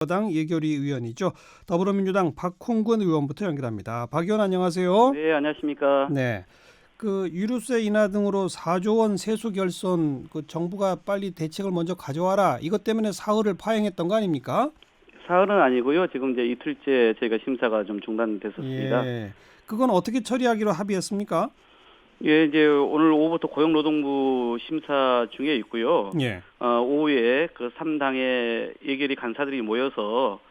당 예결위 의원이죠. 더불어민주당 박홍근 의원부터 연결합니다. 박 의원 안녕하세요. 네, 안녕하십니까. 네, 그 유류세 인하 등으로 4조 원 세수 결손 그 정부가 빨리 대책을 먼저 가져와라. 이것 때문에 사흘을 파행했던 거 아닙니까? 사흘은 아니고요. 지금 이제 이틀째 저희가 심사가 좀 중단됐었습니다. 예, 그건 어떻게 처리하기로 합의했습니까? 예, 이제 오늘 오후부터 고용노동부 심사 중에 있고요. 예, 오후에 그 3당의 예결위 간사들이 모여서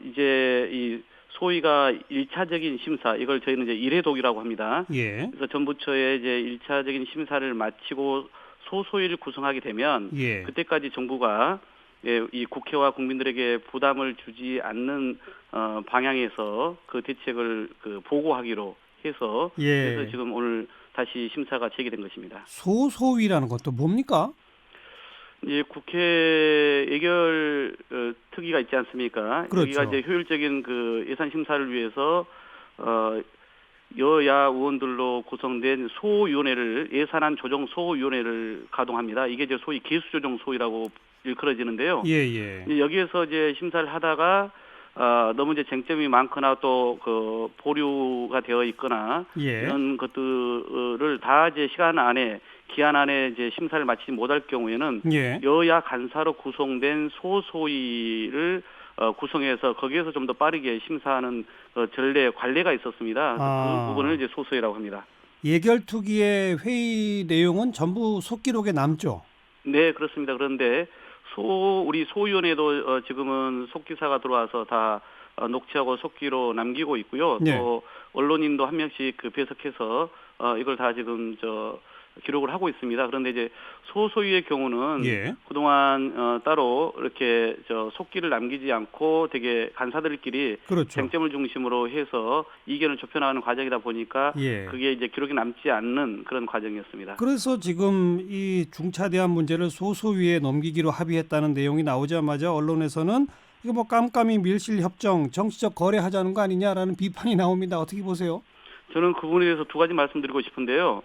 이제 이 소위가 1차적인 심사, 이걸 저희는 이제 1회독이라고 합니다. 예, 그래서 정부처의 이제 1차적인 심사를 마치고 소소위를 구성하게 되면 예, 그때까지 정부가 이 국회와 국민들에게 부담을 주지 않는 방향에서 그 대책을 보고하기로 해서 예. 그래서 지금 오늘 다시 심사가 재개된 것입니다. 소소위라는 것도 뭡니까? 이제 국회 예결 특위가 있지 않습니까? 그렇죠. 여기가 이제 효율적인 그 예산 심사를 위해서 여야 의원들로 구성된 소위원회를 예산안 조정 소위원회를 가동합니다. 이게 이제 소위 개수조정 소위라고 일컬어지는데요. 예, 예. 여기에서 이제 심사를 하다가 너무 이제 쟁점이 많거나 또 그 보류가 되어 있거나 예. 이런 것들을 다 이제 시간 안에 기한 안에 이제 심사를 마치지 못할 경우에는 예. 여야 간사로 구성된 소소위를 구성해서 거기에서 좀 더 빠르게 심사하는 전례 관례가 있었습니다. 그 부분을 이제 소소위라고 합니다. 예결특위의 회의 내용은 전부 속기록에 남죠. 네, 그렇습니다. 그런데 우리 소위원회도 지금은 속기사가 들어와서 다 녹취하고 속기로 남기고 있고요. 네. 또 언론인도 한 명씩 배석해서 이걸 다 지금 기록을 하고 있습니다. 그런데 이제 소소위의 경우는 예. 그동안 따로 이렇게 속기를 남기지 않고 되게 간사들끼리 그렇죠. 쟁점을 중심으로 해서 이견을 좁혀나가는 과정이다 보니까 예. 그게 이제 기록이 남지 않는 그런 과정이었습니다. 그래서 지금 이 중차대한 문제를 소소위에 넘기기로 합의했다는 내용이 나오자마자 언론에서는 이거 뭐 깜깜이 밀실 협정, 정치적 거래하자는 거 아니냐라는 비판이 나옵니다. 어떻게 보세요? 저는 그 부분에 대해서 두 가지 말씀드리고 싶은데요.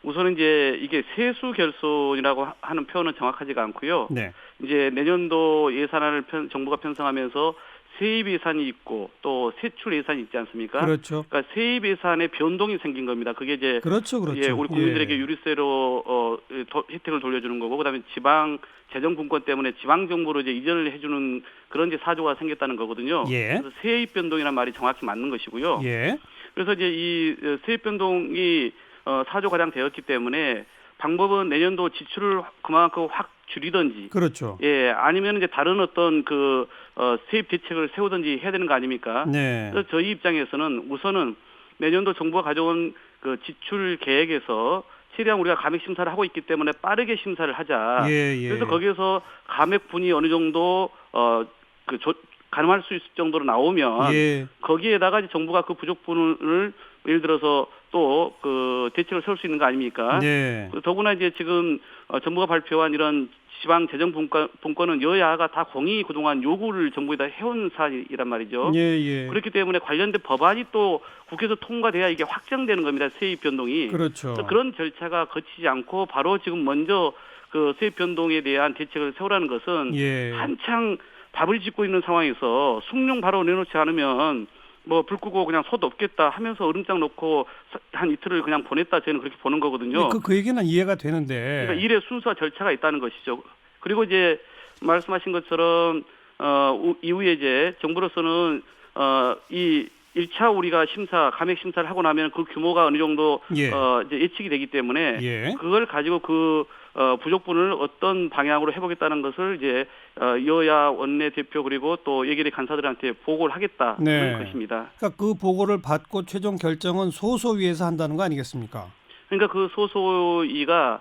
우선은 이제 이게 세수 결손이라고 하는 표현은 정확하지가 않고요. 네. 이제 내년도 예산안을 정부가 편성하면서 세입 예산이 있고 또 세출 예산이 있지 않습니까? 그렇죠. 그러니까 세입 예산에 변동이 생긴 겁니다. 그게 이제 그렇죠. 예, 우리 국민들에게 예. 유류세로 혜택을 돌려주는 거고, 그다음에 지방 재정 분권 때문에 지방 정부로 이제 이전을 해주는 그런 이제 사조가 생겼다는 거거든요. 예. 그래서 세입 변동이라는 말이 정확히 맞는 것이고요. 예. 그래서 이제 이 세입 변동이 사조가량 되었기 때문에 방법은 내년도 지출을 그만큼 확 줄이든지, 그렇죠. 예, 아니면 이제 다른 어떤 세입 대책을 세우든지 해야 되는 거 아닙니까? 네. 그래서 저희 입장에서는 우선은 내년도 정부가 가져온 그 지출 계획에서 최대한 우리가 감액 심사를 하고 있기 때문에 빠르게 심사를 하자. 예, 예. 그래서 거기에서 감액분이 어느 정도 가능할 수 있을 정도로 나오면 예. 거기에다가 이제 정부가 그 부족분을 예를 들어서 또 대책을 세울 수 있는 거 아닙니까? 네. 더구나 이제 지금 정부가 발표한 이런 지방 재정 분권은 여야가 다 공히 그동안 요구를 정부에다 해온 사실이란 말이죠. 예, 예. 그렇기 때문에 관련된 법안이 또 국회에서 통과돼야 이게 확정되는 겁니다. 세입 변동이. 그렇죠. 그런 절차가 거치지 않고 바로 지금 먼저 그 세입 변동에 대한 대책을 세우라는 것은 예. 한창 밥을 짓고 있는 상황에서 숭늉 바로 내놓지 않으면 뭐 불 끄고 그냥 솥 없겠다 하면서 얼음장 놓고 한 이틀을 그냥 보냈다, 저는 그렇게 보는 거거든요. 그 얘기는 이해가 되는데. 그러니까 일의 순서와 절차가 있다는 것이죠. 그리고 이제 말씀하신 것처럼 이후에 이제 정부로서는 이 1차 우리가 감액 심사를 하고 나면 그 규모가 어느 정도 예. 이제 예측이 되기 때문에 예. 그걸 가지고 부족분을 어떤 방향으로 해보겠다는 것을 이제 여야 원내대표 그리고 또 예결위 간사들한테 보고를 하겠다는 네. 것입니다. 그러니까 그 보고를 받고 최종 결정은 소소위에서 한다는 거 아니겠습니까? 그러니까 그 소소위가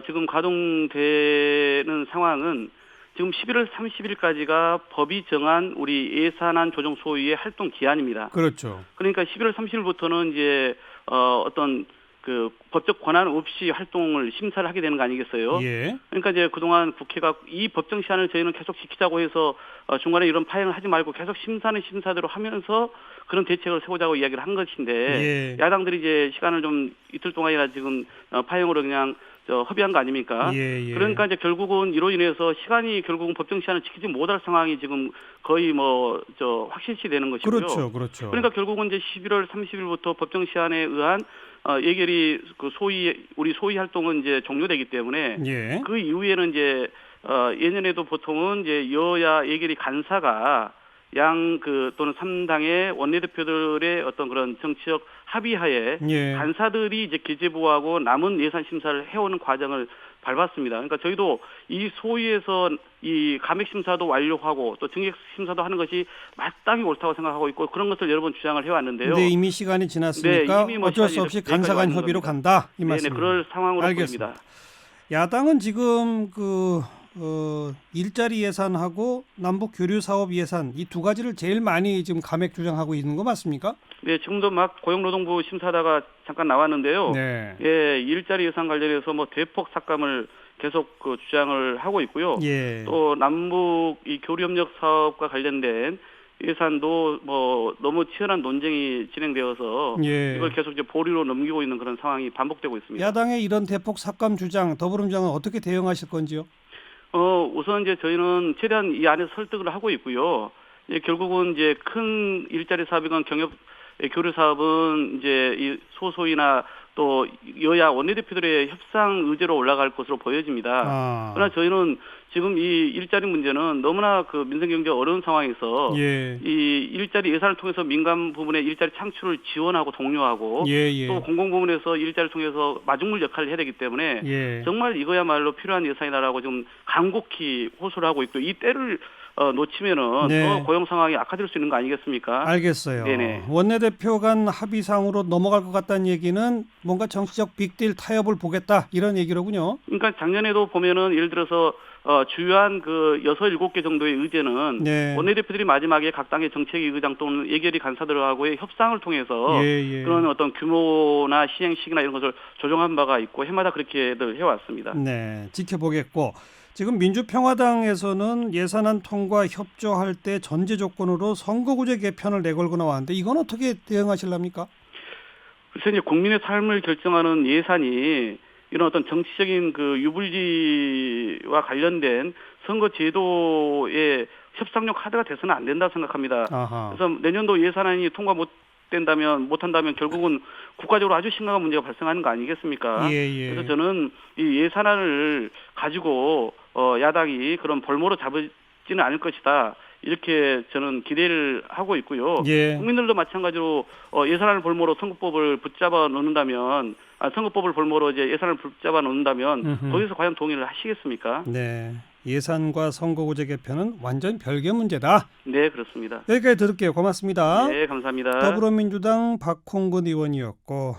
지금 가동되는 상황은 지금 11월 30일까지가 법이 정한 우리 예산안 조정 소위의 활동 기한입니다. 그렇죠. 그러니까 11월 30일부터는 이제 어떤 그 법적 권한 없이 활동을 심사를 하게 되는 거 아니겠어요? 예. 그러니까 이제 그동안 국회가 이 법정 시한을 저희는 계속 지키자고 해서 중간에 이런 파행을 하지 말고 계속 심사는 심사대로 하면서 그런 대책을 세우자고 이야기를 한 것인데 예. 야당들이 이제 시간을 좀 이틀 동안이나 지금 파행으로 그냥 허비한 거 아닙니까? 예. 그러니까 이제 결국은 이로 인해서 시간이 결국은 법정 시한을 지키지 못할 상황이 지금 거의 확실시 되는 것이고요. 그렇죠. 그러니까 결국은 이제 11월 30일부터 법정 시한에 의한 예결이 그 우리 소위 활동은 이제 종료되기 때문에 예. 그 이후에는 이제 예년에도 보통은 이제 여야 예결위 간사가 또는 3당의 원내대표들의 어떤 그런 정치적 합의하에 예. 간사들이 이제 기재부하고 남은 예산 심사를 해오는 과정을 밟았습니다. 그러니까 저희도 이 소위에서 이 감액 심사도 완료하고 또 증액 심사도 하는 것이 마땅히 옳다고 생각하고 있고 그런 것을 여러 번 주장을 해왔는데요. 근데 이미 시간이 지났으니까 네, 이미 어쩔 수 없이 간사 간 협의로 간다 이 말씀입니다. 그럴 상황으로 알겠습니다. 보입니다. 야당은 지금 일자리 예산하고 남북 교류 사업 예산 이 두 가지를 제일 많이 지금 감액 주장하고 있는 거 맞습니까? 네, 지금도 막 고용노동부 심사하다가 잠깐 나왔는데요. 네. 예, 일자리 예산 관련해서 대폭 삭감을 계속 주장을 하고 있고요. 예. 또 남북 이 교류협력 사업과 관련된 예산도 너무 치열한 논쟁이 진행되어서 예. 이걸 계속 이제 보류로 넘기고 있는 그런 상황이 반복되고 있습니다. 야당의 이런 대폭 삭감 주장 더불어민주당은 어떻게 대응하실 건지요? 우선 이제 저희는 최대한 이 안에서 설득을 하고 있고요. 결국은 이제 큰 일자리 사업이건 경협 교류 사업은 이제 이 소소이나 또 여야 원내대표들의 협상 의제로 올라갈 것으로 보여집니다. 그러나 저희는 지금 이 일자리 문제는 너무나 그 민생 경제 어려운 상황에서 예. 이 일자리 예산을 통해서 민간 부문의 일자리 창출을 지원하고 독려하고 예. 또 공공 부문에서 일자리를 통해서 마중물 역할을 해야 되기 때문에 예. 정말 이거야말로 필요한 예산이다라고 좀 간곡히 호소를 하고 있고 이 때를 놓치면은 네. 더 고용 상황이 악화될 수 있는 거 아니겠습니까? 알겠어요. 네네. 원내대표 간 합의상으로 넘어갈 것 같다는 얘기는 뭔가 정치적 빅딜 타협을 보겠다 이런 얘기로군요. 그러니까 작년에도 보면은 예를 들어서 주요한 그 6, 7개 정도의 의제는 네. 원내대표들이 마지막에 각 당의 정책위 의장 또는 예결위 간사들하고의 협상을 통해서 예. 그런 어떤 규모나 시행 시기나 이런 것을 조정한 바가 있고 해마다 그렇게들 해왔습니다. 네, 지켜보겠고 지금 민주평화당에서는 예산안 통과 협조할 때 전제 조건으로 선거구제 개편을 내걸고 나왔는데 이건 어떻게 대응하실랍니까? 글쎄 이제 국민의 삶을 결정하는 예산이 이런 어떤 정치적인 그 유불리와 관련된 선거 제도의 협상용 카드가 돼서는 안 된다 생각합니다. 아하. 그래서 내년도 예산안이 통과 못한다면 결국은 국가적으로 아주 심각한 문제가 발생하는 거 아니겠습니까? 예. 그래서 저는 이 예산안을 가지고 야당이 그런 볼모로 잡지는 않을 것이다. 이렇게 저는 기대를 하고 있고요. 예. 국민들도 마찬가지로 예산안을 볼모로 선거법을 붙잡아 놓는다면 선거법을 볼모로 이제 예산을 붙잡아 놓는다면 거기서 과연 동의를 하시겠습니까? 네. 예산과 선거구제 개편은 완전 별개 문제다. 네, 그렇습니다. 여기까지 들을게요. 고맙습니다. 네, 감사합니다. 더불어민주당 박홍근 의원이었고